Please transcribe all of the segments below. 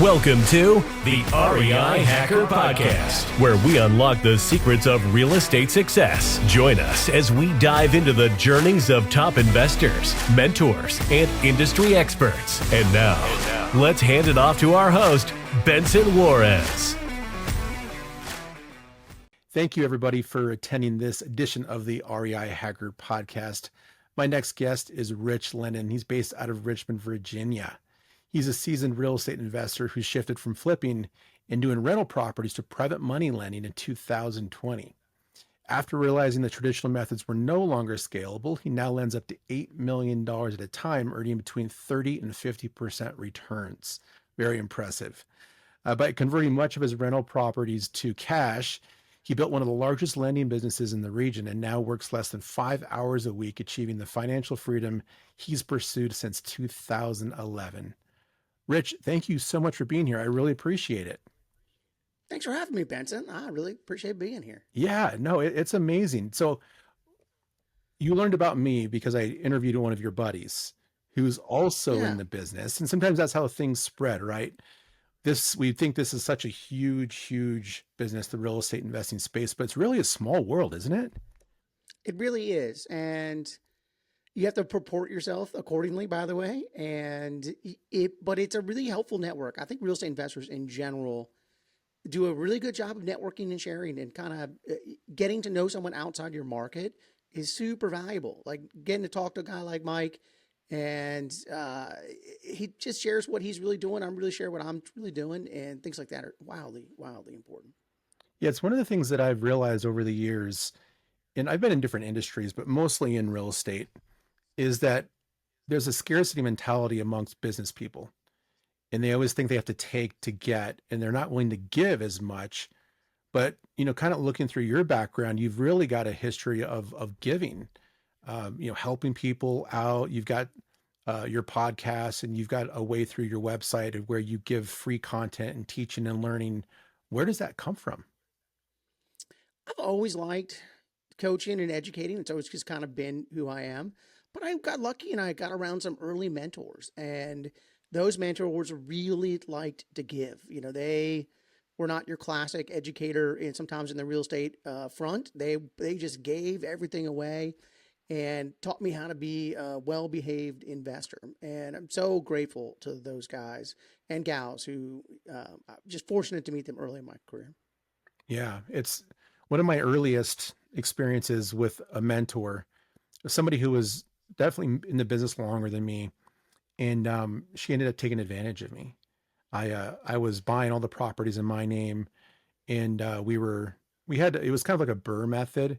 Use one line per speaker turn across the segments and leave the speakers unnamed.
Welcome to the REI Hacker Podcast, where we unlock the secrets of real estate success. Join us as we dive into the journeys of top investors, mentors, and industry experts. And now, let's hand it off to our host, Benson Juarez.
Thank you, everybody, for attending this edition of the REI Hacker Podcast. My next guest is Rich Lennon. He's based out of Richmond, Virginia. He's a seasoned real estate investor who shifted from flipping and doing rental properties to private money lending in 2020. After realizing the traditional methods were no longer scalable, he now lends up to $8 million at a time, earning between 30 and 50% returns. Very impressive. By converting much of his rental properties to cash, he built one of the largest lending businesses in the region and now works less than 5 hours a week, achieving the financial freedom he's pursued since 2011. Rich, thank you so much for being here. I really appreciate it.
Thanks for having me, Benson. I really appreciate being here.
Yeah, no, it's amazing. So you learned about me because I interviewed one of your buddies who's also in the business. And sometimes that's how things spread, right? We think this is such a huge business, the real estate investing space, but it's really a small world, isn't it?
It really is. And you have to purport yourself accordingly, by the way. But it's a really helpful network. I think real estate investors in general do a really good job of networking and sharing, and kind of getting to know someone outside your market is super valuable. Like getting to talk to a guy like Mike, and he just shares what he's really doing. I'm really share what I'm really doing, and things like that are wildly important.
Yeah, it's one of the things that I've realized over the years, and I've been in different industries, but mostly in real estate, is that there's a scarcity mentality amongst business people, and they always think they have to take to get, and they're not willing to give as much. But, kind of looking through your background, you've really got a history of giving, helping people out. You've got your podcast, and you've got a way through your website where you give free content and teaching and learning. Where does that come from?
I've always liked coaching and educating. It's always just kind of been who I am. But I got lucky and I got around some early mentors, and those mentors really liked to give. They were not your classic educator, and sometimes in the real estate front, they just gave everything away and taught me how to be a well-behaved investor. And I'm so grateful to those guys and gals who I'm just fortunate to meet them early in my career.
Yeah, it's one of my earliest experiences with a mentor, somebody who was definitely in the business longer than me. And she ended up taking advantage of me. I was buying all the properties in my name, and it was kind of like a Burr method,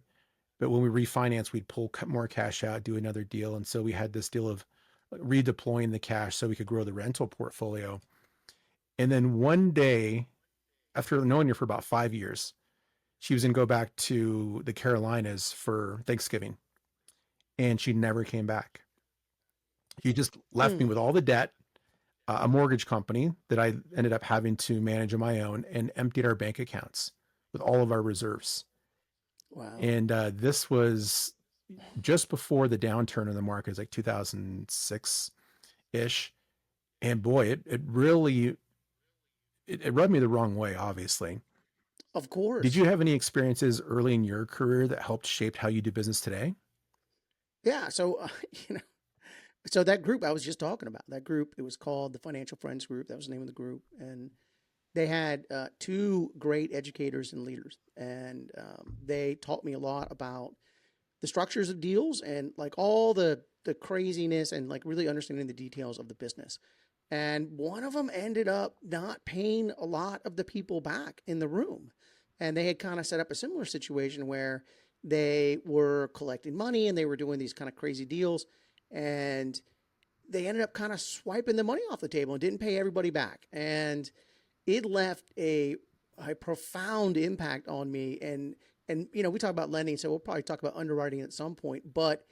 but when we refinanced, we'd pull more cash out, do another deal. And so we had this deal of redeploying the cash so we could grow the rental portfolio. And then one day, after knowing her for about 5 years, she was going to go back to the Carolinas for Thanksgiving, and she never came back. He just left me with all the debt, a mortgage company that I ended up having to manage on my own, and emptied our bank accounts with all of our reserves.
Wow.
And this was just before the downturn in the market, like 2006-ish. And boy, it really rubbed me the wrong way, obviously.
Of course.
Did you have any experiences early in your career that helped shape how you do business today?
Yeah. So, so that group I was just talking about, that group, it was called the Financial Friends Group. That was the name of the group. And they had two great educators and leaders. And they taught me a lot about the structures of deals and like all the craziness and like really understanding the details of the business. And one of them ended up not paying a lot of the people back in the room. And they had kind of set up a similar situation where they were collecting money and they were doing these kind of crazy deals, and they ended up kind of swiping the money off the table and didn't pay everybody back. And it left a profound impact on me. And we talk about lending, so we'll probably talk about underwriting at some point, but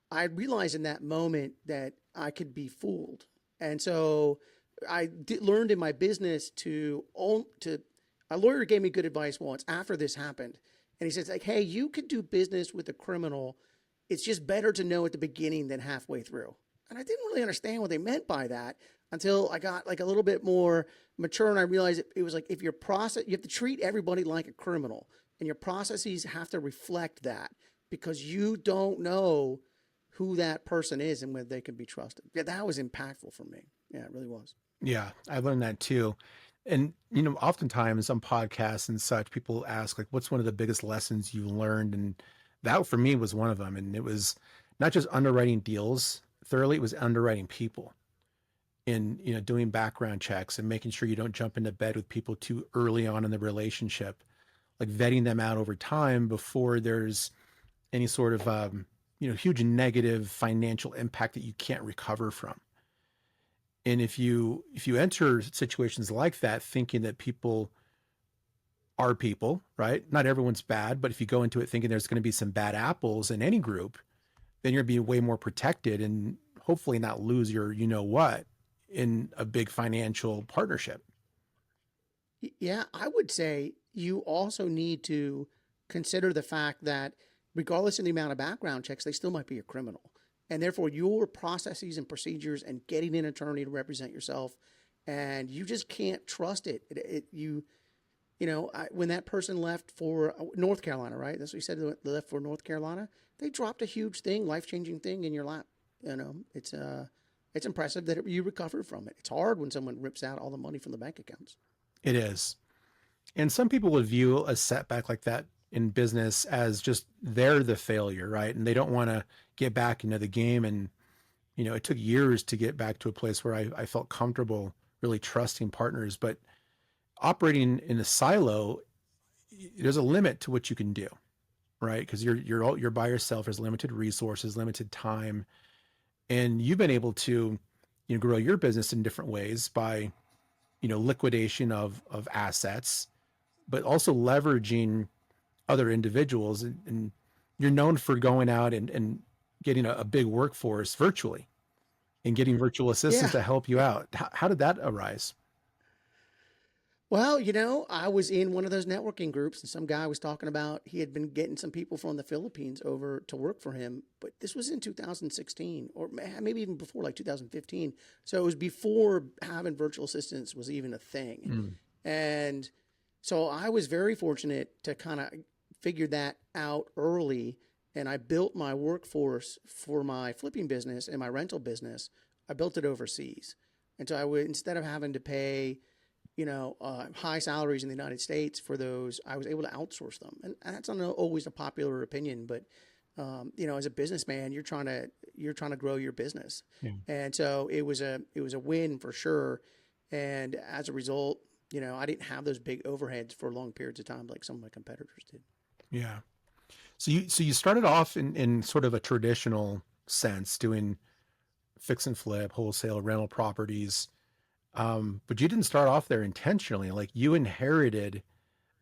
I realized in that moment that I could be fooled. And so I learned in my business a lawyer gave me good advice once after this happened. And he says, like, hey, you could do business with a criminal. It's just better to know at the beginning than halfway through. And I didn't really understand what they meant by that until I got like a little bit more mature and I realized it was like if your process, you have to treat everybody like a criminal and your processes have to reflect that because you don't know who that person is and whether they can be trusted. Yeah, that was impactful for me. Yeah, it really was.
Yeah, I learned that too. And, oftentimes on podcasts and such, people ask, like, what's one of the biggest lessons you learned? And that for me was one of them. And it was not just underwriting deals thoroughly, it was underwriting people and, doing background checks and making sure you don't jump into bed with people too early on in the relationship, like vetting them out over time before there's any sort of, huge negative financial impact that you can't recover from. And if you enter situations like that thinking that people are people, right? Not everyone's bad, but if you go into it thinking there's going to be some bad apples in any group, then you're being way more protected and hopefully not lose your what in a big financial partnership.
Yeah, I would say you also need to consider the fact that regardless of the amount of background checks, they still might be a criminal. And therefore, your processes and procedures and getting an attorney to represent yourself, and you just can't trust it. When that person left for North Carolina, right? That's what you said. They left for North Carolina. They dropped a huge thing, life-changing thing in your lap. It's impressive that you recovered from it. It's hard when someone rips out all the money from the bank accounts.
It is. And some people would view a setback like that in business as just they're the failure, right? And they don't want to get back into the game. And, it took years to get back to a place where I felt comfortable really trusting partners. But operating in a silo, there's a limit to what you can do, right? Because you're by yourself. There's limited resources, limited time. And you've been able to, grow your business in different ways by, liquidation of assets, but also leveraging other individuals. And you're known for going out and getting a big workforce virtually and getting virtual assistants
Yeah.
to help you out. How did that arise?
Well, I was in one of those networking groups and some guy was talking about he had been getting some people from the Philippines over to work for him. But this was in 2016 or maybe even before, like 2015. So it was before having virtual assistants was even a thing. And so I was very fortunate to kind of figure that out early. And I built my workforce for my flipping business and my rental business. I built it overseas. And so I would, instead of having to pay high salaries in the United States for those, I was able to outsource them. And that's not always a popular opinion, but as a businessman, you're trying to grow your business.
Yeah.
And so it was a win for sure. And as a result, I didn't have those big overheads for long periods of time like some of my competitors did.
Yeah. So you started off in sort of a traditional sense, doing fix and flip, wholesale rental properties. But you didn't start off there intentionally. Like you inherited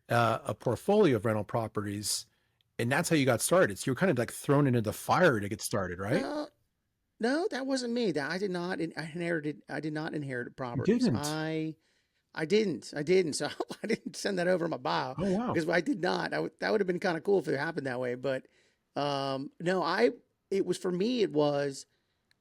a portfolio of rental properties, and that's how you got started. So you were kind of like thrown into the fire to get started, right?
No, that wasn't me. That I did not inherit
You
properties.
didn't.
I didn't. So I didn't send that over in my bio
Oh, wow.
because I did not. That would have been kind of cool if it happened that way. But no, it was for me. It was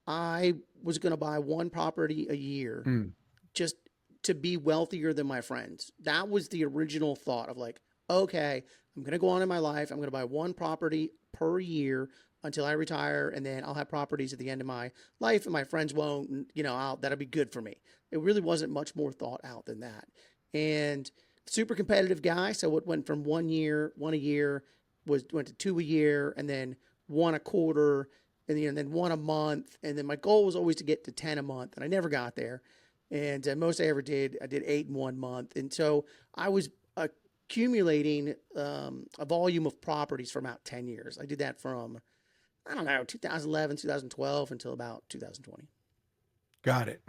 I was going to buy one property a year
Mm.
just to be wealthier than my friends. That was the original thought of like, okay, I'm going to go on in my life. I'm going to buy one property per year until I retire, and then I'll have properties at the end of my life, and my friends won't. That'll be good for me. It really wasn't much more thought out than that. And super competitive guy, so it went from one a year, went to two a year, and then one a quarter, and then one a month, and then my goal was always to get to 10 a month, and I never got there. And most I ever did, I did 8 in 1 month, and so I was accumulating a volume of properties for about 10 years. I did that from 2011, 2012 until about 2020.
Got it.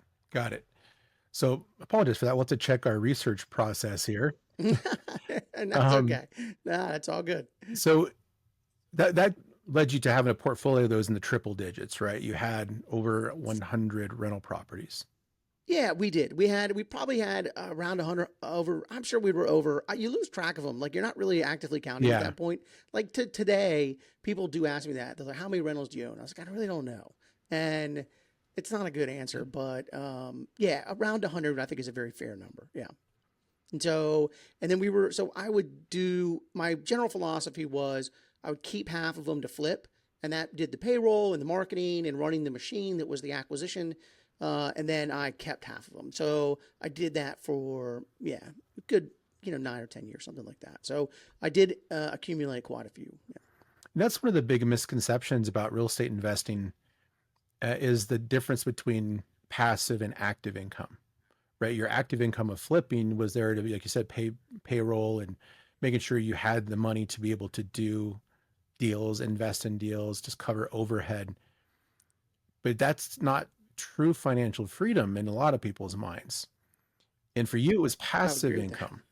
So apologies for that. We'll have to check our research process here.
And that's okay. Nah, that's all good.
So that led you to having a portfolio of those in the triple digits, right? You had over 100 rental properties.
Yeah, we did. We probably had around 100 over. I'm sure we were over. You lose track of them. Like you're not really actively counting at that point. Like today, people do ask me that. They're like, "How many rentals do you own?" I was like, "I really don't know." And It's not a good answer, but yeah, around 100 I think is a very fair number. Yeah. And so, and then so I would do, my general philosophy was I would keep half of them to flip, and that did the payroll and the marketing and running the machine that was the acquisition. And then I kept half of them. So I did that for, yeah, a good, 9 or 10 years, something like that. So I did accumulate quite a few. Yeah.
And that's one of the big misconceptions about real estate investing is the difference between passive and active income, right? Your active income of flipping was there to be, like you said, pay payroll and making sure you had the money to be able to do deals, invest in deals, just cover overhead. But that's not true financial freedom in a lot of people's minds. And for you, it was passive income,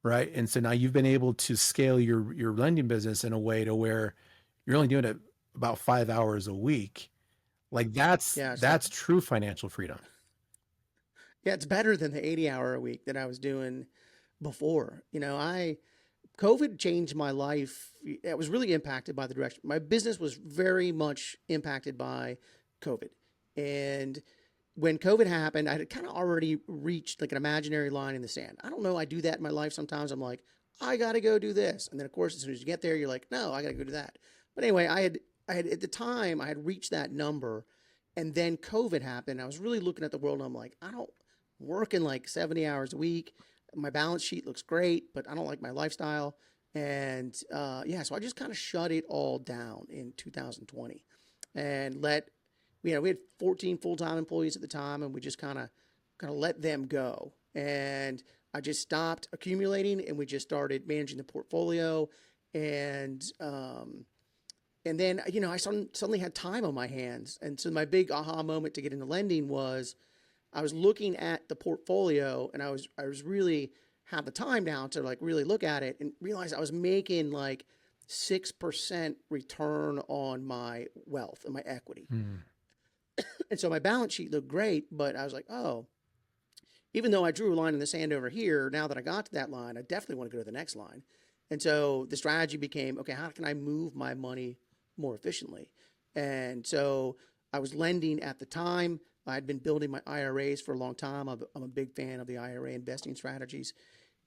right? And so now you've been able to scale your lending business in a way to where you're only doing it about 5 hours a week. Like that's true financial freedom.
Yeah, it's better than the 80-hour a week that I was doing before. COVID changed my life. It was really impacted by the direction. My business was very much impacted by COVID. And when COVID happened, I had kind of already reached like an imaginary line in the sand. I don't know. I do that in my life sometimes. I'm like, I got to go do this. And then, of course, as soon as you get there, you're like, no, I got to go do that. But anyway, I had at the time, I had reached that number. And then COVID happened. I was really looking at the world and I'm like, I'm working like 70 hours a week. My balance sheet looks great, but I don't like my lifestyle. And so I just kind of shut it all down in 2020 and we had 14 full-time employees at the time, and we just kind of let them go. And I just stopped accumulating, and we just started managing the portfolio. And then, I suddenly had time on my hands. And so my big aha moment to get into lending was I was looking at the portfolio, and I was really had the time now to like really look at it and realize I was making like 6% return on my wealth and my equity. And so my balance sheet looked great, but I was like, oh, even though I drew a line in the sand over here, now that I got to that line, I definitely want to go to the next line. And so the strategy became, okay, how can I move my money more efficiently? And so I was lending at the time. I had been building my IRAs for a long time. I'm a big fan of the IRA investing strategies.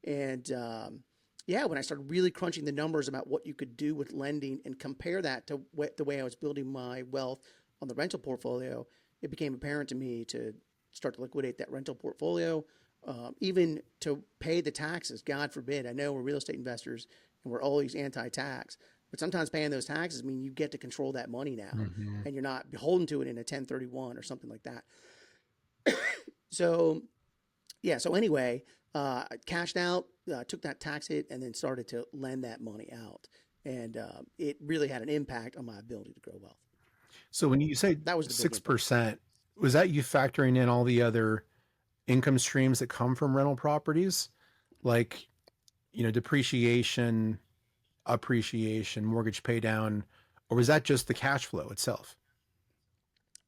And when I started really crunching the numbers about what you could do with lending and compare that to the way I was building my wealth on the rental portfolio, it became apparent to me to start to liquidate that rental portfolio, even to pay the taxes. God forbid. I know we're real estate investors and we're always anti-tax, but sometimes paying those taxes mean you get to control that money now, and you're not beholden to it in a 1031 or something like that. So anyway, I cashed out, took that tax hit, and then started to lend that money out. And it really had an impact on my ability to grow wealth.
So when you say that was 6%, was that you factoring in all the other income streams that come from rental properties, like, depreciation, appreciation, mortgage pay down, or was that just the cash flow itself?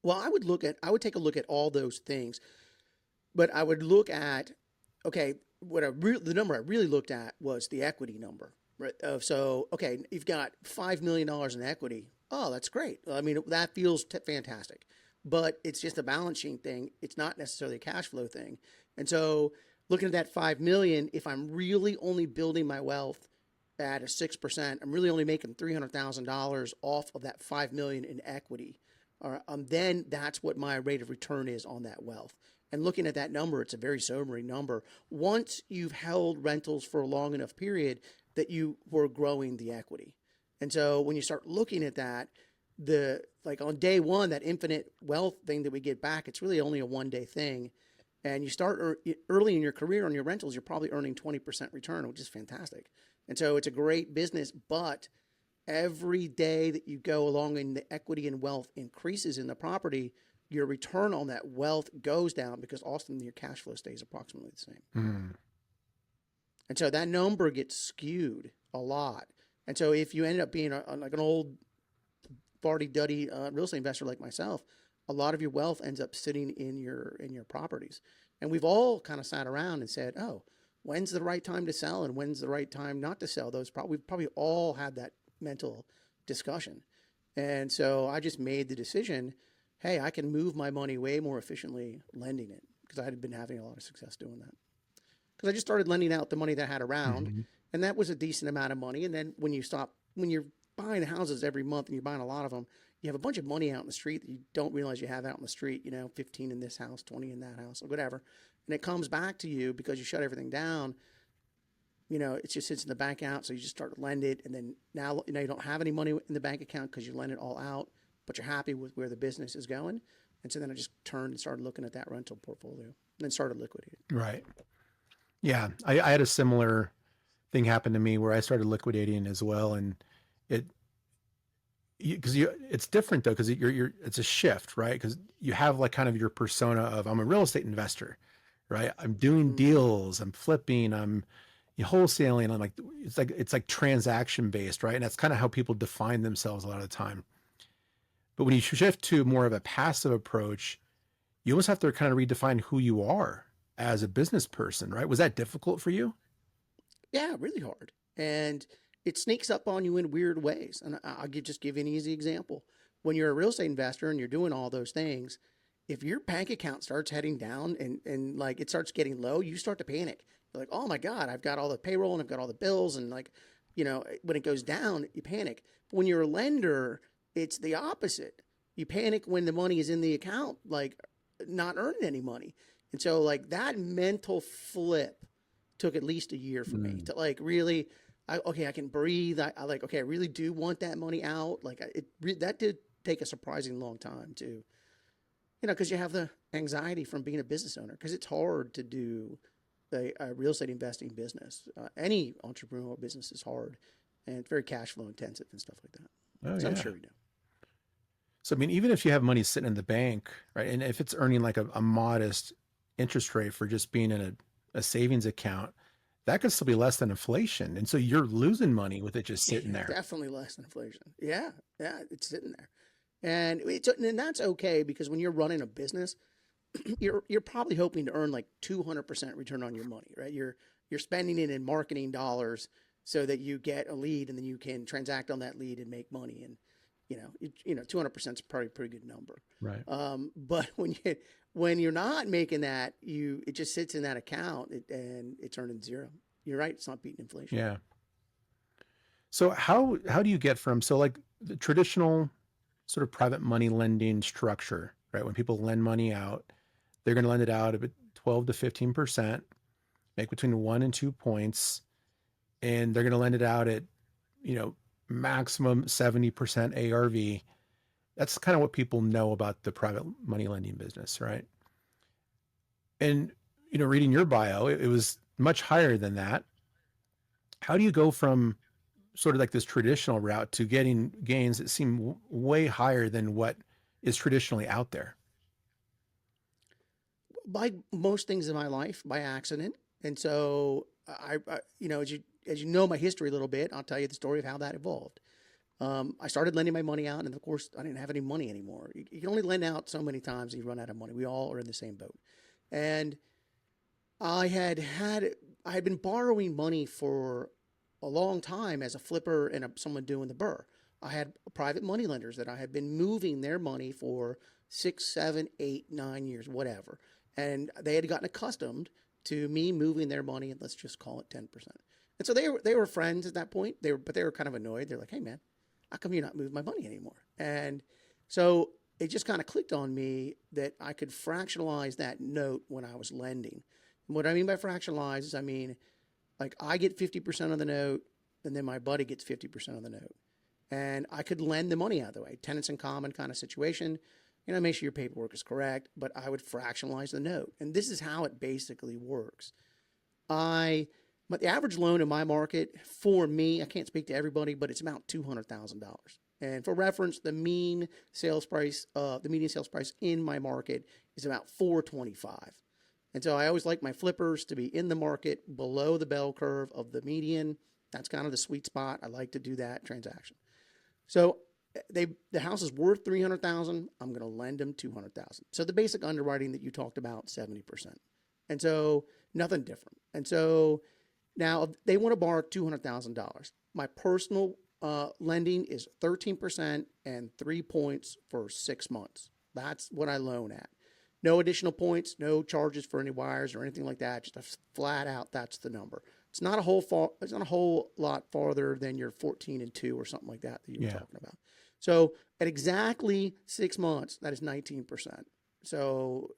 Well, I would take a look at all those things, but I would look at, okay, the number I really looked at was the equity number, right? So, okay, you've got $5 million in equity. Oh, that's great. I mean, that feels fantastic, but it's just a balance sheet thing. It's not necessarily a cash flow thing. And so looking at that 5 million, if I'm really only building my wealth at a 6%, I'm really only making $300,000 off of that 5 million in equity. Then that's what my rate of return is on that wealth. And looking at that number, it's a very sobering number. Once you've held rentals for a long enough period that you were growing the equity. And so when you start looking at that, like on day one, that infinite wealth thing that we get back, it's really only a 1-day thing. And you start early in your career on your rentals, you're probably earning 20% return, which is fantastic. And so it's a great business, but every day that you go along and the equity and wealth increases in the property, your return on that wealth goes down because often your cash flow stays approximately the same. And so that number gets skewed a lot. And so if you end up being like an old farty-duddy real estate investor like myself, a lot of your wealth ends up sitting in your properties. And we've all kind of sat around and said, oh, when's the right time to sell and when's the right time not to sell? We've probably all had that mental discussion. And so I just made the decision, hey, I can move my money way more efficiently lending it, because I had been having a lot of success doing that. Because I just started lending out the money that I had around,
Mm-hmm.
and that was a decent amount of money. And then when you're buying houses every month and you're buying a lot of them, you have a bunch of money out in the street that you don't realize you have out in the street, 15 in this house, 20 in that house, or whatever. And it comes back to you because you shut everything down. It just sits in the bank account. So you just start to lend it. And then now, you don't have any money in the bank account because you lend it all out, but you're happy with where the business is going. And so then I just turned and started looking at that rental portfolio and then started liquidating.
Right. Yeah. I had a similar thing happen to me where I started liquidating as well. And it, it's different though, because it's a shift, right? Because you have like kind of your persona of, I'm a real estate investor, right? I'm doing deals, I'm flipping, I'm wholesaling. I'm like, it's like transaction based, right? And that's kind of how people define themselves a lot of the time. But when you shift to more of a passive approach, you almost have to kind of redefine who you are as a business person, right? Was that difficult for you?
Yeah, really hard. And it sneaks up on you in weird ways. And I'll just give you an easy example. When you're a real estate investor and you're doing all those things, if your bank account starts heading down and like it starts getting low, you start to panic. You're like, oh my God, I've got all the payroll and I've got all the bills. And like, when it goes down, you panic. But when you're a lender, it's the opposite. You panic when the money is in the account, like not earning any money. And so like that mental flip took at least a year for me to like really, I can breathe. I like, okay, I really do want that money out. Like that did take a surprising long time too. Because you have the anxiety from being a business owner, because it's hard to do a real estate investing business. Any entrepreneurial business is hard, and it's very cash flow intensive and stuff like that.
Oh,
So
yeah.
I'm sure you know.
So, I mean, even if you have money sitting in the bank, right? And if it's earning like a modest interest rate for just being in a savings account, that could still be less than inflation. And so you're losing money with it just sitting there.
Definitely less than inflation. Yeah, it's sitting there, and that's okay, because when you're running a business, you're probably hoping to earn like 200% return on your money, right? You're spending it in marketing dollars so that you get a lead, and then you can transact on that lead and make money. And 200% is probably a pretty good number.
Right.
But when you're not making that, it just sits in that account and it's earning zero. You're right. It's not beating inflation.
Yeah. So how do you get from, so like the traditional sort of private money lending structure, right? When people lend money out, they're going to lend it out at 12 to 15%, make between 1 and 2 points. And they're going to lend it out at, maximum 70% ARV. That's kind of what people know about the private money lending business, right? And, reading your bio, it was much higher than that. How do you go from sort of like this traditional route to getting gains that seem way higher than what is traditionally out there?
Like most things in my life, by accident. And so I as you know my history a little bit, I'll tell you the story of how that evolved. I started lending my money out, and of course, I didn't have any money anymore. You can only lend out so many times and you run out of money. We all are in the same boat. And I had been borrowing money for a long time as a flipper and someone doing the burr. I had private money lenders that I had been moving their money for 6, 7, 8, 9 years, whatever. And they had gotten accustomed to me moving their money, and let's just call it 10%. And so they were friends at that point. But they were kind of annoyed. They're like, "Hey man, how come you're not moving my money anymore?" And so it just kind of clicked on me that I could fractionalize that note when I was lending. And what I mean by fractionalize is, I mean, like I get 50% of the note, and then my buddy gets 50% of the note. And I could lend the money out the way, tenants in common kind of situation. Make sure your paperwork is correct, but I would fractionalize the note. And this is how it basically works. But the average loan in my market for me, I can't speak to everybody, but it's about $200,000. And for reference, the median sales price in my market is about $425,000. And so I always like my flippers to be in the market below the bell curve of the median. That's kind of the sweet spot. I like to do that transaction. So the house is worth $300,000. I'm going to lend them $200,000. So the basic underwriting that you talked about, 70%. And so nothing different. And so now they want to borrow $200,000. My personal lending is 13% and 3 points for 6 months. That's what I loan at. No additional points, no charges for any wires or anything like that. Just a flat out, that's the number. It's not a whole lot farther than your 14-2 or something like that you were talking about. So at exactly 6 months, that is 19%. So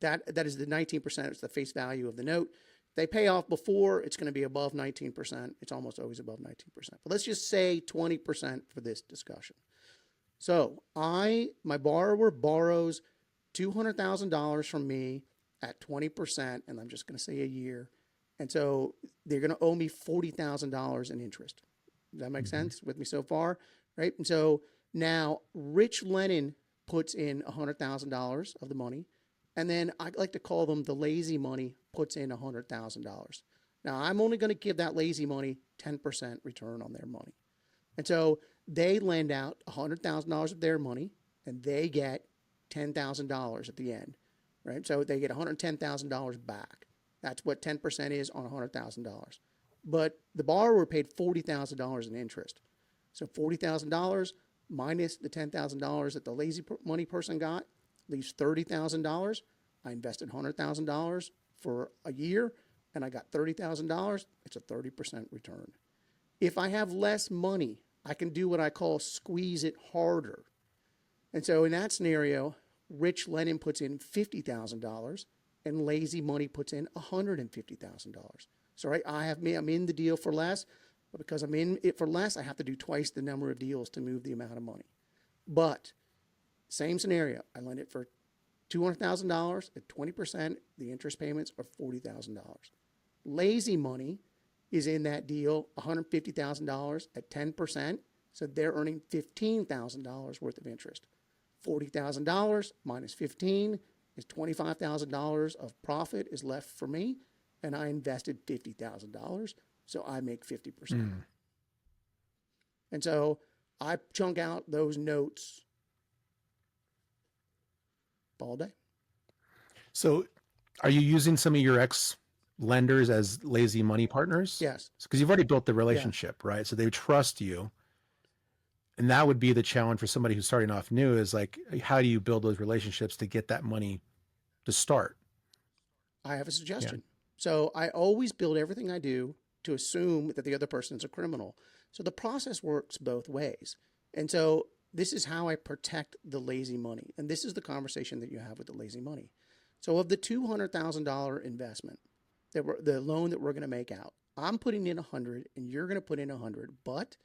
that is the 19%. It's the face value of the note. If they pay off before, it's going to be above 19%. It's almost always above 19%. But let's just say 20% for this discussion. So my borrower borrows $200,000 from me at 20%, and I'm just going to say a year. And so they're going to owe me $40,000 in interest. Does that make sense with me so far? Right? And so now Rich Lennon puts in $100,000 of the money. And then I like to call them the lazy money puts in $100,000. Now I'm only going to give that lazy money 10% return on their money. And so they lend out $100,000 of their money and they get $10,000 at the end, right? So they get $110,000 back. That's what 10% is on $100,000. But the borrower paid $40,000 in interest. So $40,000 minus the $10,000 that the lazy money person got leaves $30,000. I invested $100,000 for a year and I got $30,000. It's a 30% return. If I have less money, I can do what I call squeeze it harder. And so in that scenario, Rich Lennon puts in $50,000 and lazy money puts in $150,000. So right, I'm in the deal for less, but because I'm in it for less, I have to do twice the number of deals to move the amount of money. But same scenario, I lend it for $200,000 at 20%. The interest payments are $40,000. Lazy money is in that deal $150,000 at 10%. So they're earning $15,000 worth of interest. $40,000 minus 15 is $25,000 of profit is left for me, and I invested $50,000, so I make 50%. And so I chunk out those notes all day.
So are you using some of your ex-lenders as lazy money partners?
Yes.
Because you've already built the relationship, right? So they trust you. And that would be the challenge for somebody who's starting off new is like, how do you build those relationships to get that money to start?
I have a suggestion. So I always build everything I do to assume that the other person's a criminal. So the process works both ways. And so this is how I protect the lazy money. And this is the conversation that you have with the lazy money. So of the $200,000 investment, the loan that we're going to make out, I'm putting in 100 and you're going to put in 100, but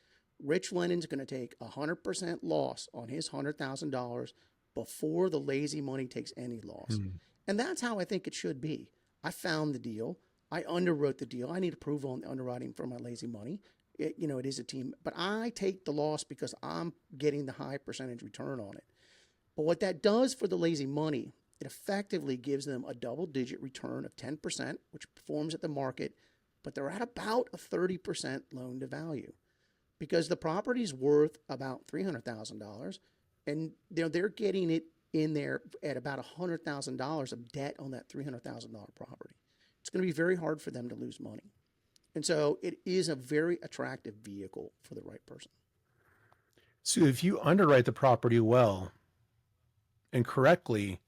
Rich Lennon's going to take 100% loss on his $100,000 before the lazy money takes any loss. And that's how I think it should be. I found the deal. I underwrote the deal. I need approval on the underwriting for my lazy money. It is a team, but I take the loss because I'm getting the high percentage return on it. But what that does for the lazy money, it effectively gives them a double-digit return of 10%, which performs at the market, but they're at about a 30% loan to value because the property's worth about $300,000, and they're getting it in there at about $100,000 of debt on that $300,000 property. It's going to be very hard for them to lose money. And so it is a very attractive vehicle for the right person.
So if you underwrite the property well and correctly,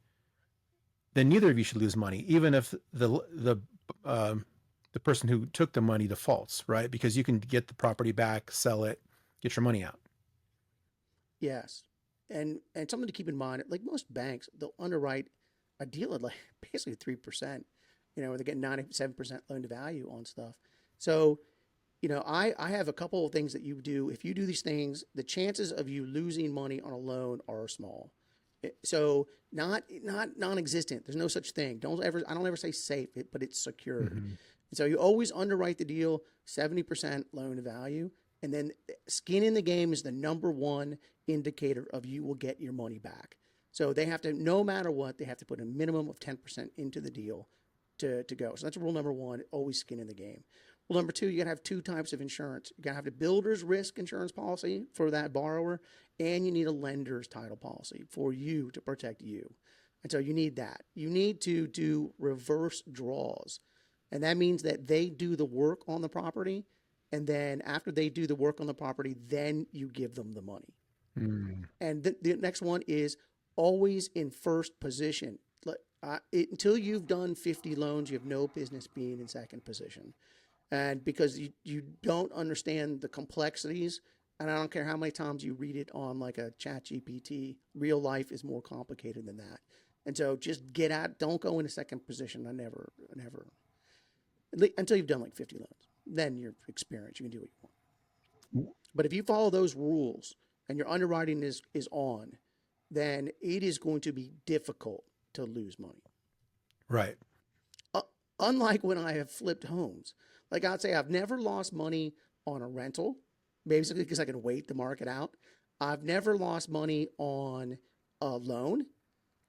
then neither of you should lose money, even if the person who took the money defaults, right? Because you can get the property back, sell it, get your money out.
Yes. And something to keep in mind, like most banks, they'll underwrite a deal at like basically 3%, where they get 97% loan to value on stuff. So, I have a couple of things that you do. If you do these things, the chances of you losing money on a loan are small. So not non-existent. There's no such thing. I don't ever say safe, but it's secured. And so you always underwrite the deal 70% loan to value. And then skin in the game is the number one indicator of you will get your money back. So they have to, no matter what, they have to put a minimum of 10% into the deal to go. So that's rule number one, always skin in the game. Rule number two, you got to have two types of insurance. You got to have the builder's risk insurance policy for that borrower, and you need a lender's title policy for you to protect you. And so you need that. You need to do reverse draws. And that means that they do the work on the property, and then after they do the work on the property, then you give them the money. And the next one is always in first position. Until you've done 50 loans, you have no business being in second position. And because you don't understand the complexities, and I don't care how many times you read it on like a chat GPT, real life is more complicated than that. And so just get out, don't go into second position. I never, until you've done like 50 loans. Then you're experienced, you can do what you want. But if you follow those rules and your underwriting is on, then it is going to be difficult to lose money.
Right.
Unlike when I have flipped homes. Like I'd say I've never lost money on a rental, basically because I can wait the market out. I've never lost money on a loan,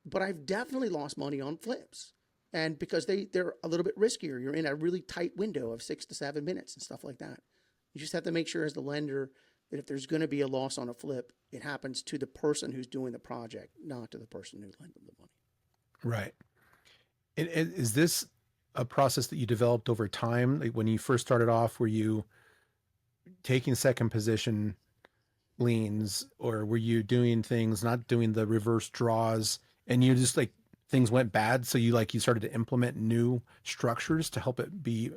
but I've definitely lost money on flips. And because they're a little bit riskier, you're in a really tight window of 6 to 7 minutes and stuff like that. You just have to make sure as the lender that if there's going to be a loss on a flip, it happens to the person who's doing the project, not to the person who lent them the money.
Right. And is this a process that you developed over time? Like when you first started off, were you taking second position liens, or were you doing things, not doing the reverse draws, and you just like things went bad, so you started to implement new structures to help it be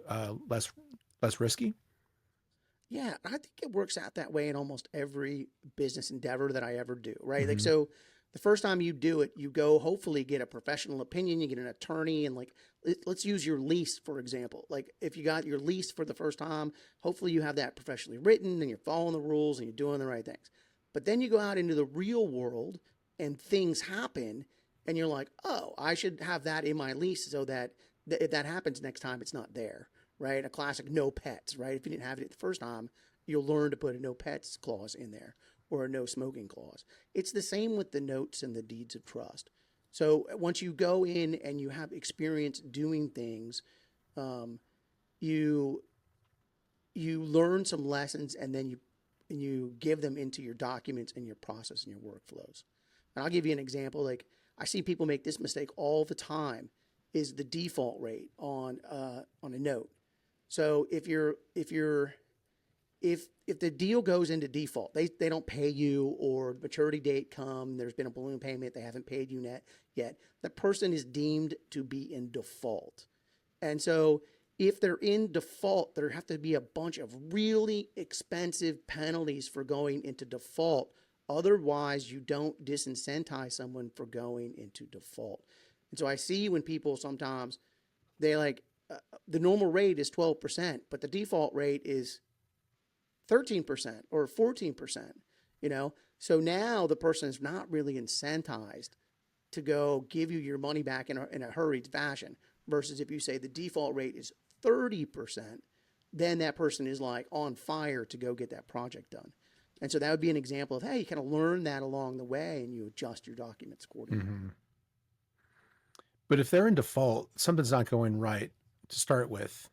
less risky?
Yeah, I think it works out that way in almost every business endeavor that I ever do, right?
Mm-hmm.
Like, so the first time you do it, you go hopefully get a professional opinion, you get an attorney, and like, let's use your lease, for example. Like if you got your lease for the first time, hopefully you have that professionally written and you're following the rules and you're doing the right things. But then you go out into the real world and things happen and you're like, oh, I should have that in my lease so that if that happens next time, it's not there, right? A classic no pets, right? If you didn't have it the first time, you'll learn to put a no pets clause in there or a no smoking clause. It's the same with the notes and the deeds of trust. So once you go in and you have experience doing things, you learn some lessons and then you give them into your documents and your process and your workflows. And I'll give you an example. Like I see people make this mistake all the time, is the default rate on a note. So if the deal goes into default, they don't pay you, or maturity date come, there's been a balloon payment, they haven't paid you yet, the person is deemed to be in default. And so if they're in default, there have to be a bunch of really expensive penalties for going into default. Otherwise, you don't disincentivize someone for going into default. And so I see when people sometimes, they the normal rate is 12%, but the default rate is 13% or 14%, So now the person is not really incentivized to go give you your money back in a hurried fashion, versus if you say the default rate is 30%, then that person is like on fire to go get that project done. And so that would be an example of, hey, you kind of learn that along the way and you adjust your documents accordingly.
Mm-hmm. But if they're in default, something's not going right to start with.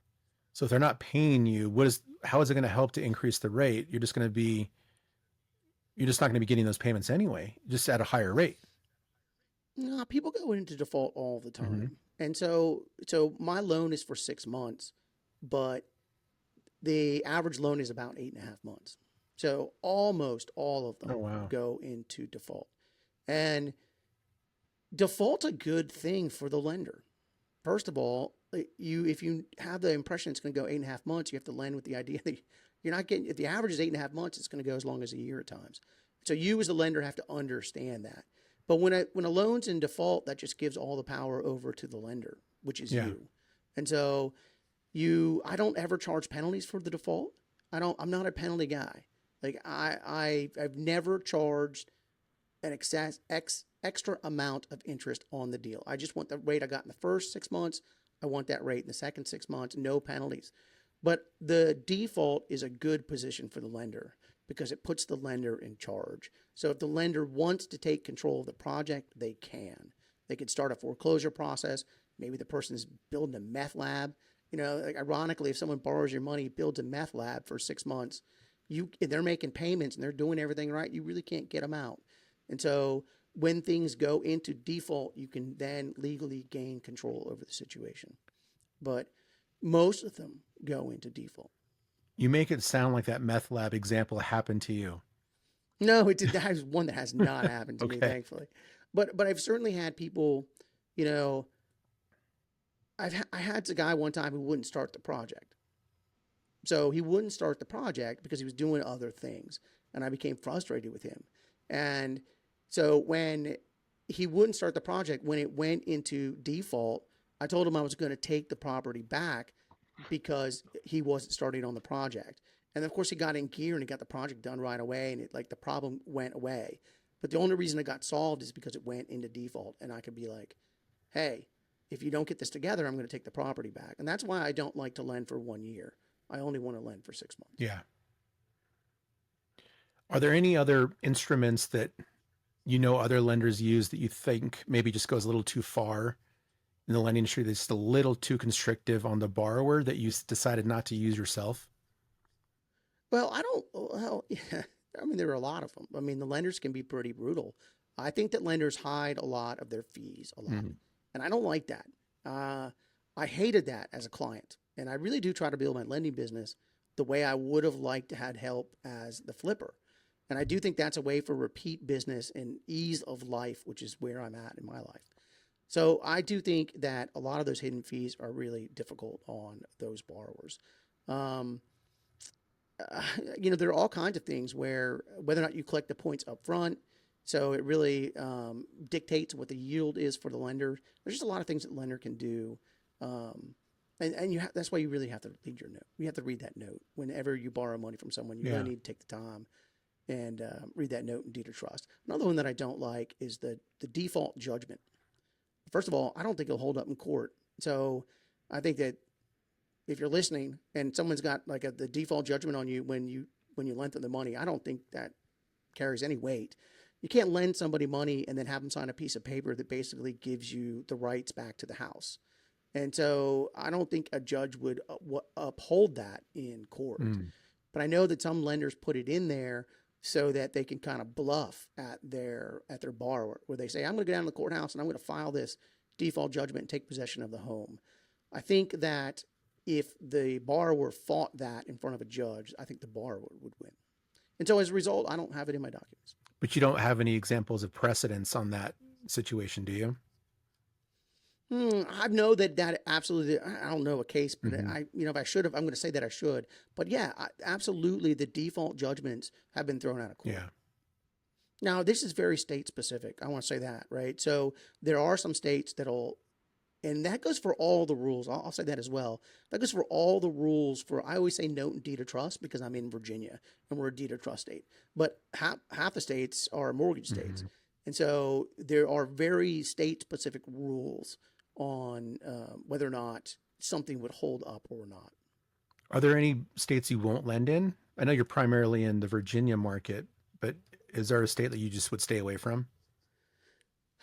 So if they're not paying you, how is it going to help to increase the rate? You're just not going to be getting those payments anyway, just at a higher rate.
No, people go into default all the time.
Mm-hmm.
And so my loan is for 6 months, but the average loan is about 8.5 months. So almost all of them go into default. And default's a good thing for the lender. First of all, if you have the impression it's going to go 8.5 months, you have to lend with the idea that you're not getting, if the average is 8.5 months, it's going to go as long as a year at times. So you as a lender have to understand that. But when a loan's in default, that just gives all the power over to the lender, which is you. And so I don't ever charge penalties for the default. I'm not a penalty guy. Like I've never charged an extra amount of interest on the deal. I just want the rate I got in the first 6 months. I want that rate in the second 6 months, no penalties. But the default is a good position for the lender because it puts the lender in charge. So if the lender wants to take control of the project, they can. They could start a foreclosure process. Maybe the person's building a meth lab. Ironically, if someone borrows your money, builds a meth lab for 6 months, they're making payments and they're doing everything right, you really can't get them out. And so when things go into default, you can then legally gain control over the situation. But most of them go into default.
You make it sound like that meth lab example happened to you.
No, that is one that has not happened to me, thankfully. But I've certainly had people, you know, I had a guy one time who wouldn't start the project. So he wouldn't start the project because he was doing other things, and I became frustrated with him. And so when he wouldn't start the project, when it went into default, I told him I was going to take the property back because he wasn't starting on the project. And of course, he got in gear and he got the project done right away, and the problem went away. But the only reason it got solved is because it went into default, and I could be like, "Hey, if you don't get this together, I'm going to take the property back." And that's why I don't like to lend for 1 year. I only want to lend for 6 months.
Yeah. Are there any other instruments that other lenders use that you think maybe just goes a little too far in the lending industry, that's just a little too constrictive on the borrower that you decided not to use yourself?
Well, I don't. Well, yeah, I mean, there are a lot of them. I mean, the lenders can be pretty brutal. I think that lenders hide a lot of their fees, a lot, and I don't like that. I hated that as a client, and I really do try to build my lending business the way I would have liked to had help as the flipper. And I do think that's a way for repeat business and ease of life, which is where I'm at in my life. So I do think that a lot of those hidden fees are really difficult on those borrowers. Um, there are all kinds of things where whether or not you collect the points up front, so it really dictates what the yield is for the lender. There's just a lot of things that lender can do. And that's why you really have to read your note. You have to read that note whenever you borrow money from someone. You really need to take the time and read that note in deed of trust. Another one that I don't like is the default judgment. First of all, I don't think it'll hold up in court. So I think that if you're listening and someone's got like the default judgment on you when you lent them the money, I don't think that carries any weight. You can't lend somebody money and then have them sign a piece of paper that basically gives you the rights back to the house. And so I don't think a judge would uphold that in court. But I know that some lenders put it in there so that they can kind of bluff at their borrower, where they say, "I'm going to go down to the courthouse and I'm going to file this default judgment and take possession of the home." I think that if the borrower fought that in front of a judge, I think the borrower would win. And so as a result, I don't have it in my documents.
But you don't have any examples of precedents on that situation, do you?
I know that absolutely. I don't know a case, but if I should have, I'm going to say that I should. But yeah, absolutely, the default judgments have been thrown out of court.
Yeah.
Now, this is very state specific. I want to say that, right? So there are some states and that goes for all the rules. I'll say that as well. That goes for all the rules I always say note and deed of trust because I'm in Virginia and we're a deed of trust state. But half the states are mortgage states. And so there are very state specific rules on whether or not something would hold up or not.
Are there any states you won't lend in? I know you're primarily in the Virginia market, but is there a state that you just would stay away from?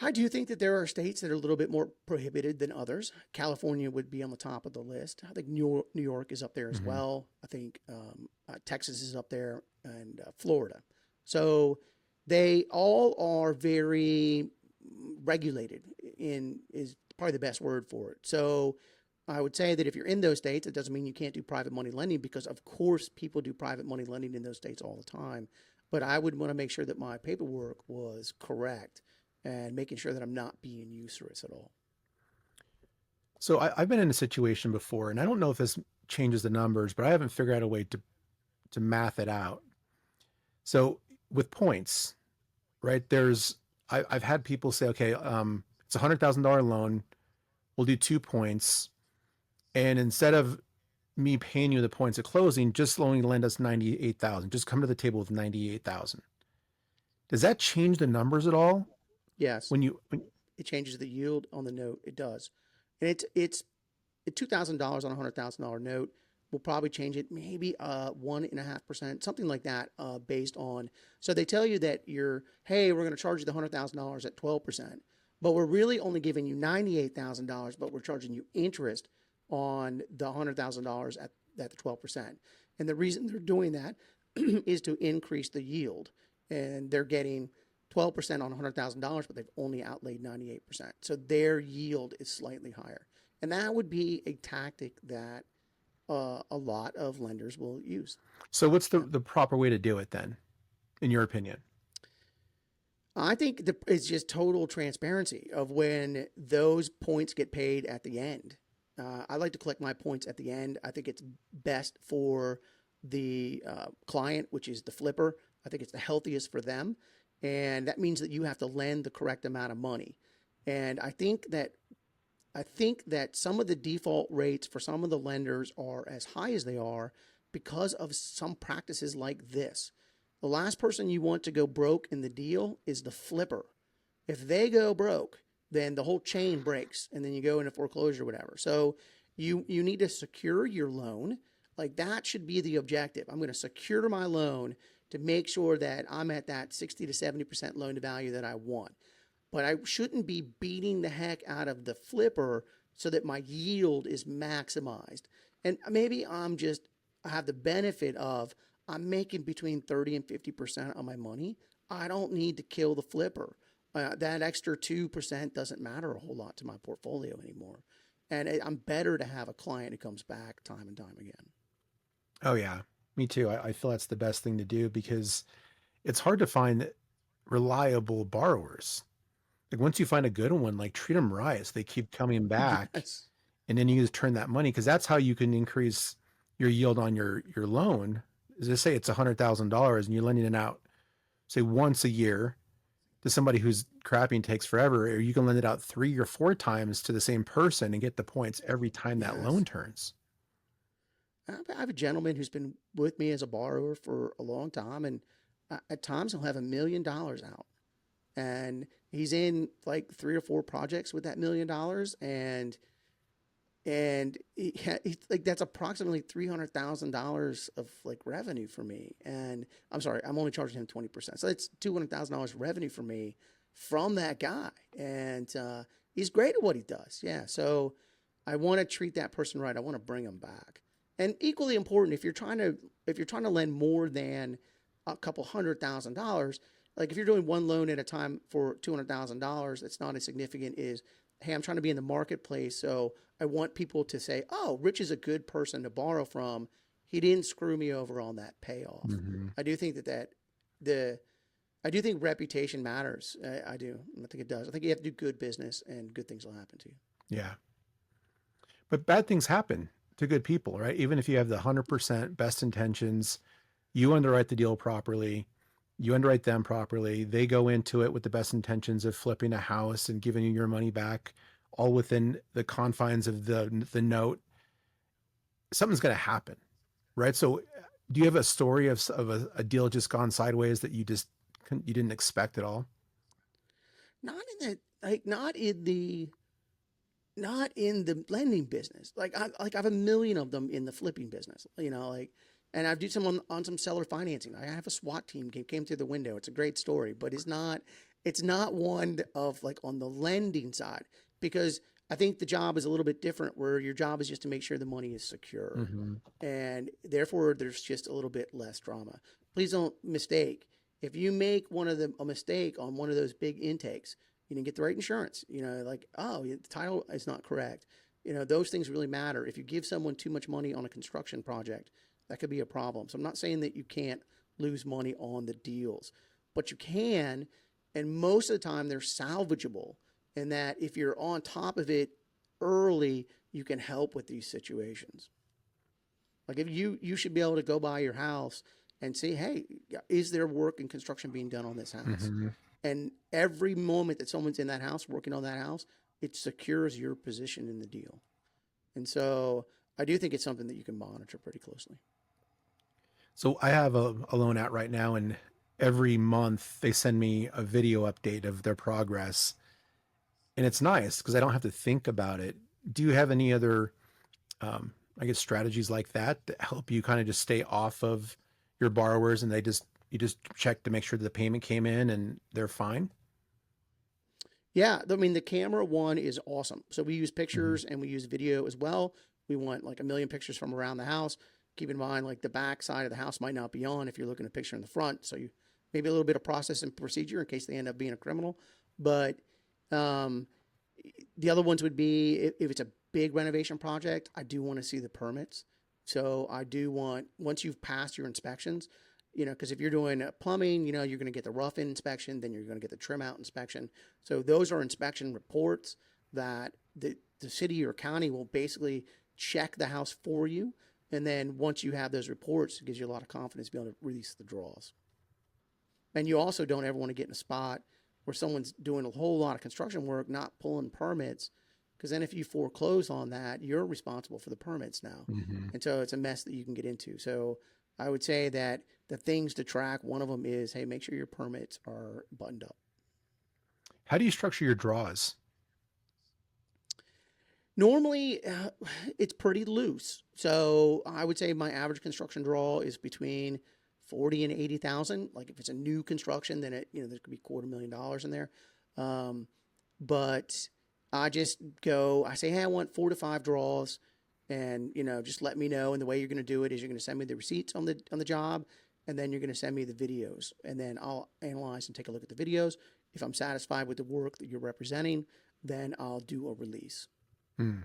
I do think that there are states that are a little bit more prohibited than others. California would be on the top of the list. I think New York is up there as well. I think Texas is up there, and Florida. So they all are very regulated, is probably the best word for it. So I would say that if you're in those states, it doesn't mean you can't do private money lending, because of course people do private money lending in those states all the time. But I would want to make sure that my paperwork was correct and making sure that I'm not being usurious at all.
So I've been in a situation before, and I don't know if this changes the numbers, but I haven't figured out a way to math it out. So with points, right, I've had people say, okay, it's a $100,000 loan. We'll do 2 points. And instead of me paying you the points at closing, just only lend us 98,000. Just come to the table with 98,000. Does that change the numbers at all?
Yes.
When
it changes the yield on the note, it does. And it's $2,000 on a $100,000 note will probably change it maybe 1.5%, something like that, based on. So they tell you that hey, we're going to charge you the $100,000 at 12%, but we're really only giving you $98,000, but we're charging you interest on the $100,000 at the 12%. And the reason they're doing that is to increase the yield, and they're getting 12% on $100,000, but they've only outlaid 98%. So their yield is slightly higher. And that would be a tactic that a lot of lenders will use.
So what's the proper way to do it then, in your opinion?
I think it's just total transparency of when those points get paid at the end. I like to collect my points at the end. I think it's best for the client, which is the flipper. I think it's the healthiest for them. And that means that you have to lend the correct amount of money. And I think that some of the default rates for some of the lenders are as high as they are because of some practices like this. The last person you want to go broke in the deal is the flipper. If they go broke, then the whole chain breaks and then you go into foreclosure or whatever. So you need to secure your loan. Like that should be the objective. I'm going to secure my loan to make sure that I'm at that 60 to 70% loan to value that I want. But I shouldn't be beating the heck out of the flipper so that my yield is maximized. And maybe I have the benefit of I'm making between 30 and 50% on my money. I don't need to kill the flipper. That extra 2% doesn't matter a whole lot to my portfolio anymore. And I'm better to have a client who comes back time and time again.
Oh yeah, me too. I feel that's the best thing to do because it's hard to find reliable borrowers. Like once you find a good one, like treat them right so they keep coming back.
Yes.
And then you just turn that money because that's how you can increase your yield on your loan. As I say, it's $100,000 and you're lending it out, say once a year to somebody who's crappy and takes forever, or you can lend it out 3 or 4 times to the same person and get the points every time that loan turns.
I have a gentleman who's been with me as a borrower for a long time, and at times he'll have $1 million out, and he's in like 3 or 4 projects with that $1 million, and he's like that's approximately $300,000 of like revenue for me. And I'm sorry, I'm only charging him 20%, so it's $200,000 revenue for me from that guy, and he's great at what he does. Yeah, so I want to treat that person right. I want to bring him back. And equally important, if you're trying to lend more than a couple $100,000, like if you're doing one loan at a time for $200,000, it's not as significant as, hey, I'm trying to be in the marketplace, so I want people to say, oh, Rich is a good person to borrow from. He didn't screw me over on that payoff.
Mm-hmm.
I do think I do think reputation matters. I do. I think it does. I think you have to do good business, and good things will happen to you.
Yeah. But bad things happen to good people, right? Even if you have the 100% best intentions, you underwrite the deal properly, you underwrite them properly, they go into it with the best intentions of flipping a house and giving you your money back, all within the confines of the note, something's going to happen, right? So do you have a story of a deal just gone sideways that you didn't expect at all?
Not in the lending business. Like I have a million of them in the flipping business, and I do some on some seller financing. I have a SWAT team came through the window. It's a great story, but it's not one of like on the lending side, because I think the job is a little bit different where your job is just to make sure the money is secure.
Mm-hmm.
And therefore there's just a little bit less drama. Please don't mistake. If you make a mistake on one of those big intakes, you didn't get the right insurance, the title is not correct. Those things really matter. If you give someone too much money on a construction project, that could be a problem. So I'm not saying that you can't lose money on the deals, but you can. And most of the time they're salvageable, and that if you're on top of it early, you can help with these situations. Like if you should be able to go by your house and say, hey, is there work and construction being done on this house?
Mm-hmm.
And every moment that someone's in that house, working on that house, it secures your position in the deal. And so I do think it's something that you can monitor pretty closely.
So I have a loan out right now, and every month they send me a video update of their progress. And it's nice because I don't have to think about it. Do you have any other, strategies like that help you kind of just stay off of your borrowers, and you just check to make sure that the payment came in and they're fine?
Yeah, I mean, the camera one is awesome. So we use pictures and we use video as well. We want like 1 million pictures from around the house. Keep in mind, like the back side of the house might not be on if you're looking at a picture in the front. So you maybe a little bit of process and procedure in case they end up being a criminal. But the other ones would be if it's a big renovation project, I do want to see the permits. So I do want, once you've passed your inspections, because if you're doing plumbing, you're going to get the rough in inspection, then you're going to get the trim out inspection. So those are inspection reports that the city or county will basically check the house for you. And then once you have those reports, it gives you a lot of confidence to be able to release the draws. And you also don't ever want to get in a spot where someone's doing a whole lot of construction work, not pulling permits, because then if you foreclose on that, you're responsible for the permits now.
Mm-hmm.
And so it's a mess that you can get into. So I would say that the things to track, one of them is, hey, make sure your permits are buttoned up.
How do you structure your draws?
Normally, it's pretty loose. So I would say my average construction draw is between 40 and 80,000. Like if it's a new construction, then there could be $250,000 in there. But I just I say, hey, I want 4 to 5 draws, and just let me know. And the way you're going to do it is you're going to send me the receipts on the job, and then you're going to send me the videos, and then I'll analyze and take a look at the videos. If I'm satisfied with the work that you're representing, then I'll do a release.
Hmm.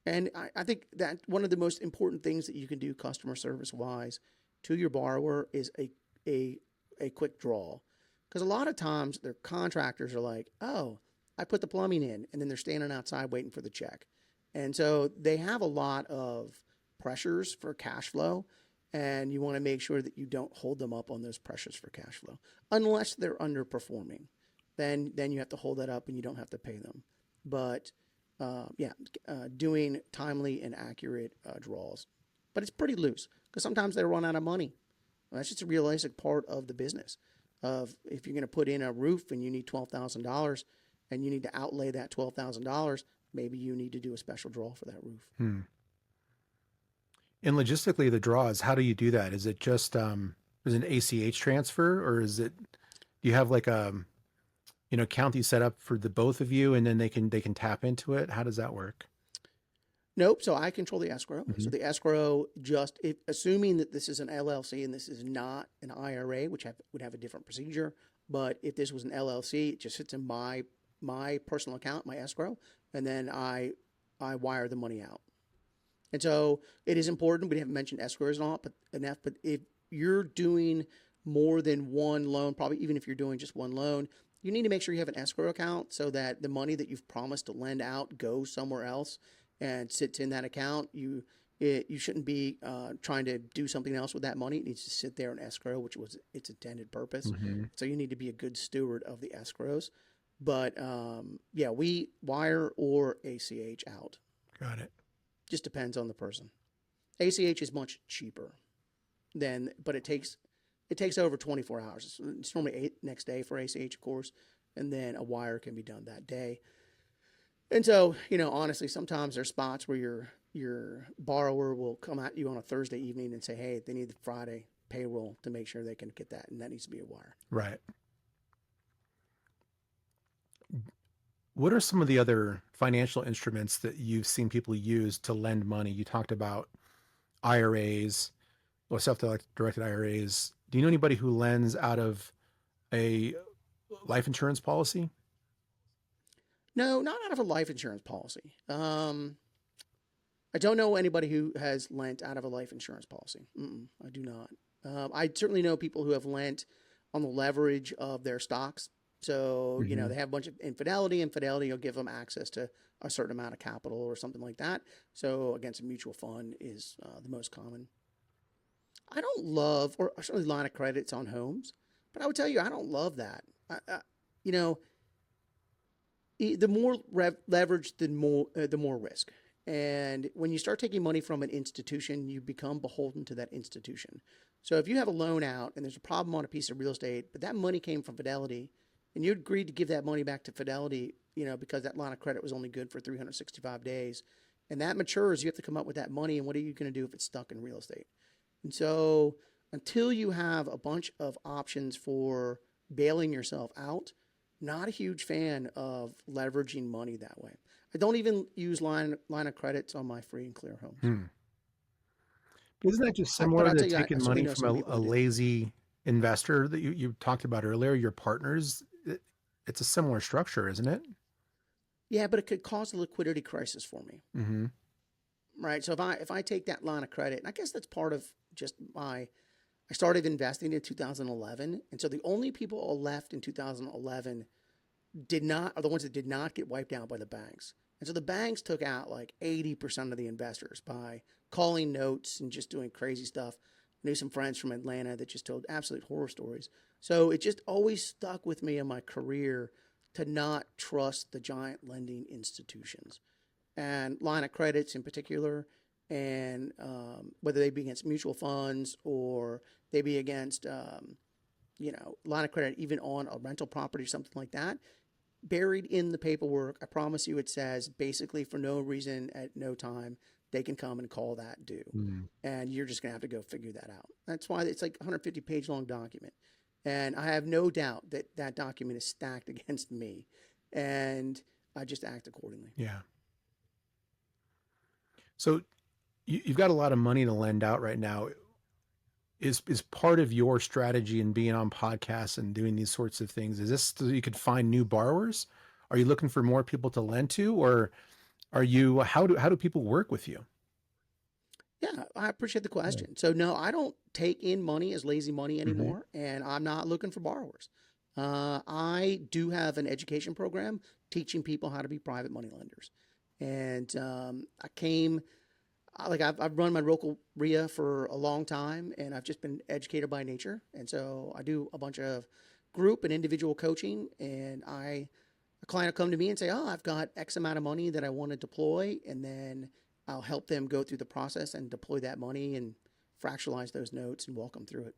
And I think that one of the most important things that you can do customer service wise to your borrower is a quick draw. Because a lot of times their contractors are like, oh, I put the plumbing in, and then they're standing outside waiting for the check. And so they have a lot of pressures for cash flow, and you want to make sure that you don't hold them up on those pressures for cash flow. Unless they're underperforming, then you have to hold that up and you don't have to pay them. But doing timely and accurate draws. But it's pretty loose because sometimes they run out of money. That's just a realistic part of the business. Of if you're going to put in a roof and you need $12,000 and you need to outlay that $12,000, maybe you need to do a special draw for that roof.
Hmm. And logistically, the draws, how do you do that? Is it just is it an ACH transfer, or is it, do you have like a account you set up for the both of you, and then they can tap into it? How does that work?
Nope. So I control the escrow.
Mm-hmm.
So the escrow assuming that this is an LLC and this is not an IRA, which would have a different procedure. But if this was an LLC, it just sits in my personal account, my escrow, and then I wire the money out. And so it is important. We haven't mentioned escrows enough, but if you're doing more than one loan, probably even if you're doing just one loan, you need to make sure you have an escrow account so that the money that you've promised to lend out goes somewhere else and sits in that account. You shouldn't be trying to do something else with that money. It needs to sit there in escrow, which was its intended purpose.
Mm-hmm.
So you need to be a good steward of the escrows. But we wire or ACH out.
Got it.
Just depends on the person. ACH is much cheaper but it takes over 24 hours. It's normally next day for ACH, of course, and then a wire can be done that day. And so, honestly, sometimes there's spots where your borrower will come at you on a Thursday evening and say, hey, they need the Friday payroll to make sure they can get that, and that needs to be a wire.
Right. What are some of the other financial instruments that you've seen people use to lend money? You talked about IRAs or self-directed IRAs. Do you know anybody who lends out of a life insurance policy?
No, not out of a life insurance policy. I don't know anybody who has lent out of a life insurance policy. I do not. I certainly know people who have lent on the leverage of their stocks. So,
Mm-hmm.
they have a bunch of Infidelity. Infidelity will give them access to a certain amount of capital or something like that. So against a mutual fund is the most common. I don't love, or certainly line of credits on homes, but I would tell you, I don't love that. The more leverage, the more risk. And when you start taking money from an institution, you become beholden to that institution. So if you have a loan out and there's a problem on a piece of real estate, but that money came from Fidelity, and you agreed to give that money back to Fidelity, because that line of credit was only good for 365 days, and that matures, you have to come up with that money. And what are you going to do if it's stuck in real estate? And so until you have a bunch of options for bailing yourself out, not a huge fan of leveraging money that way. I don't even use line of credits on my free and clear homes.
Isn't that just similar to taking money
know some
from
people
a
who do.
lazy investor that you talked about earlier, your partners? It's a similar structure, isn't it?
Yeah, but it could cause a liquidity crisis for me.
Mm-hmm.
Right. So if I take that line of credit, and I guess that's part of just my I started investing in 2011. And so the only people left in 2011 are the ones that did not get wiped out by the banks. And so the banks took out like 80% of the investors by calling notes and just doing crazy stuff. I knew some friends from Atlanta that just told absolute horror stories. So it just always stuck with me in my career to not trust the giant lending institutions and line of credits in particular, and whether they be against mutual funds or they be against, line of credit even on a rental property or something like that. Buried in the paperwork, I promise you, it says basically for no reason at no time they can come and call that due, and you're just gonna have to go figure that out. That's why it's like a 150-page long document, and I have no doubt that that document is stacked against me, and I just act accordingly.
Yeah. So you've got a lot of money to lend out right now. Is part of your strategy in being on podcasts and doing these sorts of things, is this so you could find new borrowers? Are you looking for more people to lend to, or how do people work with you?
Yeah, I appreciate the question. So no, I don't take in money as lazy money anymore, and I'm not looking for borrowers. I do have an education program teaching people how to be private money lenders, and I've run my local RIA for a long time, and I've just been educator by nature. And so I do a bunch of group and individual coaching, and a client will come to me and say, "Oh, I've got X amount of money that I want to deploy," and then I'll help them go through the process and deploy that money and fractionalize those notes and walk them through it.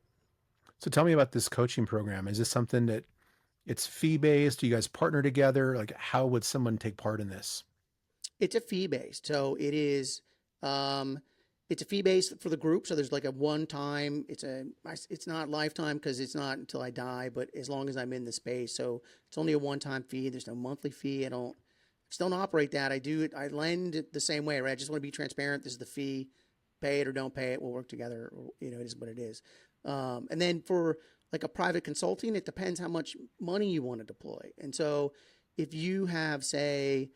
So tell me about this coaching program. Is this something that it's fee-based? Do you guys partner together? Like, how would someone take part in this?
It's a fee based, so it is. It's a fee based for the group. So there's like a one time. It's not lifetime because it's not until I die, but as long as I'm in the space, so it's only a one time fee. There's no monthly fee. I just don't operate that. I lend it the same way, right? I just want to be transparent. This is the fee. Pay it or don't pay it. We'll work together. Or, it is what it is. And then for like a private consulting, it depends how much money you want to deploy. And so if you have, say,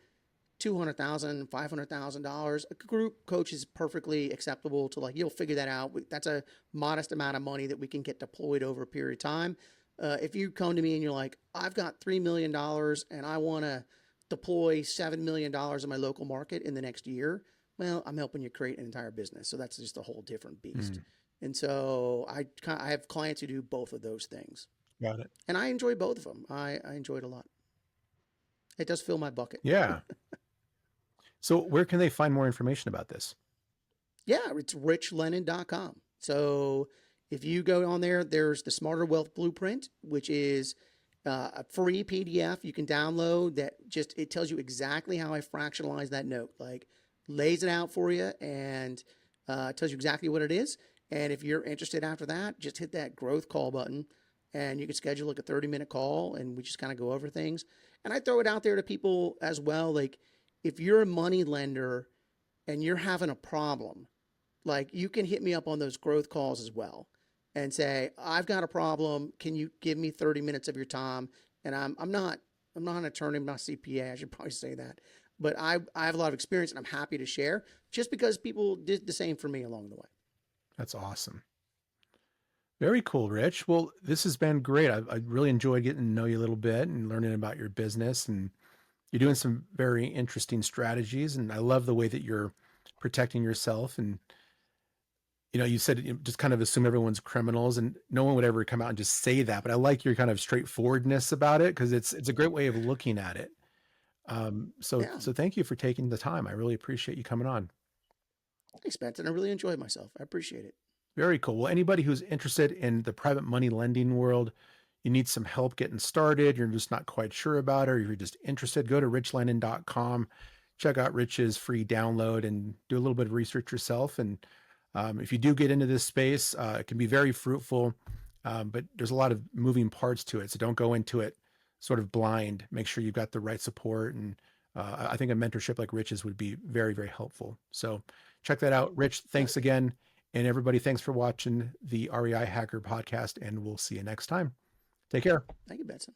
$200,000, $500,000, a group coach is perfectly acceptable to, like, you'll figure that out. That's a modest amount of money that we can get deployed over a period of time. If you come to me and you're like, I've got $3 million and I want to deploy $7 million in my local market in the next year, well, I'm helping you create an entire business. So that's just a whole different beast. And so I have clients who do both of those things.
Got it.
And I enjoy both of them. I enjoy it a lot. It does fill my bucket.
Yeah. So where can they find more information about this?
Yeah, it's richlennon.com. So if you go on there, there's the Smarter Wealth Blueprint, which is a free PDF you can download that it tells you exactly how I fractionalize that note, like lays it out for you and tells you exactly what it is. And if you're interested after that, just hit that growth call button and you can schedule like a 30-minute call and we just kind of go over things. And I throw it out there to people as well. Like, if you're a money lender and you're having a problem, like, you can hit me up on those growth calls as well and say, I've got a problem. Can you give me 30 minutes of your time? And I'm not an attorney, I'm not a CPA. I should probably say that, but I have a lot of experience and I'm happy to share just because people did the same for me along the way.
That's awesome. Very cool, Rich. Well, this has been great. I really enjoyed getting to know you a little bit and learning about your business, and you're doing some very interesting strategies. And I love the way that you're protecting yourself. And, you said you just kind of assume everyone's criminals, and no one would ever come out and just say that. But I like your kind of straightforwardness about it, because it's a great way of looking at it. So thank you for taking the time. I really appreciate you coming on.
Thanks, Benson. I really enjoyed myself. I appreciate it.
Very cool. Well, anybody who's interested in the private money lending world, you need some help getting started, you're just not quite sure about it, or you're just interested, go to richlennon.com, check out Rich's free download and do a little bit of research yourself. And if you do get into this space, it can be very fruitful, but there's a lot of moving parts to it. So don't go into it sort of blind. Make sure you've got the right support. And I think a mentorship like Rich's would be very, very helpful. So check that out. Rich, thanks again. And everybody, thanks for watching the REI Hacker podcast, and we'll see you next time. Take care.
Thank you, Benson.